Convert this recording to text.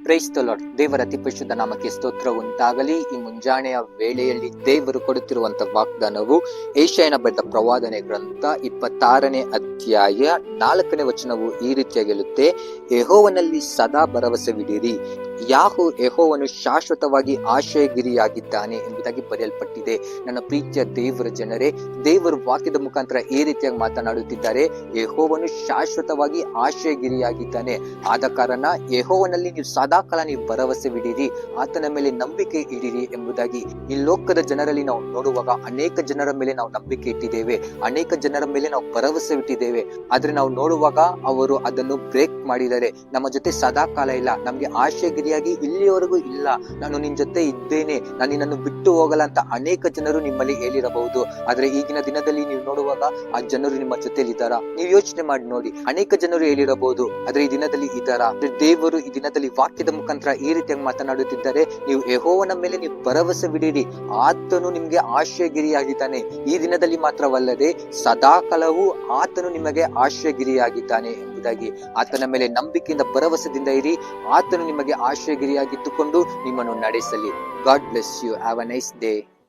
Praise the lord. ದೇವರ ಅತಿ ಪರಿಶುದ್ಧ ನಾಮಕ್ಕೆ ಸ್ತೋತ್ರ ಉಂಟಾಗಲಿ. ಈ ಮುಂಜಾನೆಯ ವೇಳೆಯಲ್ಲಿ ದೇವರು ಕೊಡುತ್ತಿರುವಂತಹ ವಾಗ್ದಾನವು ಏಷಯನ ಬರೆದ ಪ್ರವಾದನೆ ಗ್ರಂಥ 26ನೇ ಅಧ್ಯಾಯ 4ನೇ ವಚನವು ಈ ರೀತಿಯಾಗಿ ಹೇಳುತ್ತೆ, ಯೆಹೋವನಲ್ಲಿ ಸದಾ ಭರವಸವಿಡಿರಿ, ಯೆಹೋವನು ಶಾಶ್ವತವಾಗಿ ಆಶ್ರಯಗಿರಿಯಾಗಿದ್ದಾನೆ ಎಂಬುದಾಗಿ ಬರೆಯಲ್ಪಟ್ಟಿದೆ. ನನ್ನ ಪ್ರೀತಿಯ ದೇವರ ಜನರೇ, ದೇವರು ವಾಕ್ಯದ ಮುಖಾಂತರ ಈ ರೀತಿಯಾಗಿ ಮಾತನಾಡುತ್ತಿದ್ದಾರೆ. ಯೆಹೋವನು ಶಾಶ್ವತವಾಗಿ ಆಶ್ರಯಗಿರಿಯಾಗಿದ್ದಾನೆ. ಆದ ಕಾರಣ ಯೆಹೋವನಲ್ಲಿ ನೀವು ಸದಾಕಾಲ ನೀವು ಭರವಸೆವಿಡಿರಿ, ಆತನ ಮೇಲೆ ನಂಬಿಕೆ ಇಡಿರಿ ಎಂಬುದಾಗಿ ಈ ಲೋಕದ ಜನರಲ್ಲಿ ನಾವು ನೋಡುವಾಗ ಅನೇಕ ಜನರ ಮೇಲೆ ನಾವು ನಂಬಿಕೆ ಇಟ್ಟಿದ್ದೇವೆ, ಅನೇಕ ಜನರ ಮೇಲೆ ನಾವು ಭರವಸೆ ಇಟ್ಟಿದ್ದೇವೆ. ಆದ್ರೆ ನಾವು ನೋಡುವಾಗ ಅವರು ಅದನ್ನು ಬ್ರೇಕ್ ಮಾಡಿದ್ದಾರೆ. ನಮ್ಮ ಜೊತೆ ಸದಾಕಾಲ ಇಲ್ಲ, ನಮ್ಗೆ ಆಶ್ರಯಗಿರಿಯಾಗಿ ಇಲ್ಲಿಯವರೆಗೂ ಇಲ್ಲ, ನಾನು ನಿನ್ ಜೊತೆ ಇದ್ದೇನೆ, ನಾನು ನಿನ್ನನ್ನು ಬಿಟ್ಟು ಹೋಗಲ್ಲ ಅಂತ ಅನೇಕ ಜನರು ನಿಮ್ಮಲ್ಲಿ ಹೇಳಿರಬಹುದು. ಆದ್ರೆ ಈಗಿನ ದಿನದಲ್ಲಿ ನೀವು ನೋಡುವಾಗ ಆ ಜನರು ನಿಮ್ಮ ಜೊತೆಲಿ ಇದ್ದಾರ? ನೀವು ಯೋಚನೆ ಮಾಡಿ ನೋಡಿ. ಅನೇಕ ಜನರು ಹೇಳಿರಬಹುದು, ಆದ್ರೆ ಈ ದಿನದಲ್ಲಿ ಇದ್ದಾರ? ದೇವರು ಈ ದಿನದಲ್ಲಿ ವಾಕ್ಯದ ಮುಖಾಂತರ ಈ ರೀತಿಯಾಗಿ ಮಾತನಾಡುತ್ತಿದ್ದಾರೆ. ನೀವು ಯೆಹೋವನ ಮೇಲೆ ನೀವು ಭರವಸೆವಿಡಿರಿ, ಆತನು ನಿಮ್ಗೆ ಆಶ್ರಯಗಿರಿಯಾಗಿದ್ದಾನೆ. ಈ ದಿನದಲ್ಲಿ ಮಾತ್ರವಲ್ಲದೆ ಸದಾಕಾಲವೂ ಆತನು ನಿಮಗೆ ಆಶ್ರಯಗಿರಿಯಾಗಿದ್ದಾನೆ ಎಂಬುದಾಗಿ ಆತನ ಮೇಲೆ ನಂಬಿಕೆಯಿಂದ ಭರವಸೆದಿಂದ ಇರಿ. ಆತನು ನಿಮಗೆ ಆಶ್ರಯಗಿರಿಯಾಗಿದ್ದುಕೊಂಡು ನಿಮ್ಮನ್ನು ನಡೆಸಲಿ. God bless you. Have a nice day.